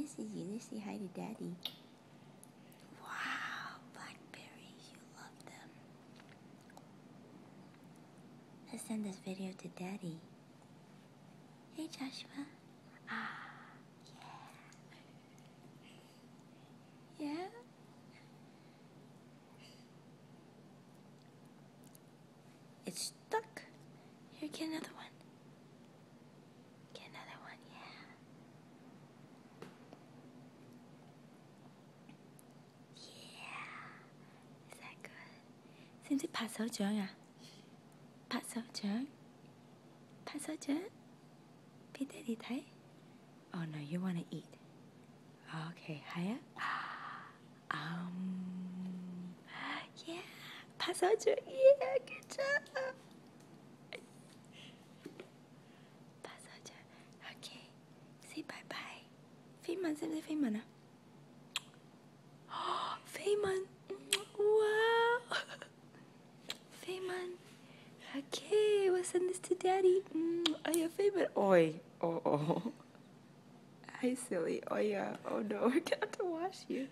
misses you. Let's say hi to Daddy. Wow, Blackberries, you love them. Let's send this video to Daddy. Hey, Joshua. Yeah. Yeah? It's stuck. Here, get another one. Get another one, yeah. Yeah. Is that good? 識唔識拍手掌啊？拍手掌？拍手掌？俾爹哋睇。Oh no, you want to eat. Okay, 係啊。Yeah. 拍手掌 Yeah, good job. 拍手掌 Okay. Say bye bye. 飛吻識唔識飛吻啊？飛吻 Wow. 飛吻 Okay, we'll send this to Daddy. Oh, your favorite. Oi. Oh. Hi, silly. Oh, yeah. Oh, no. We're going to have to wash you.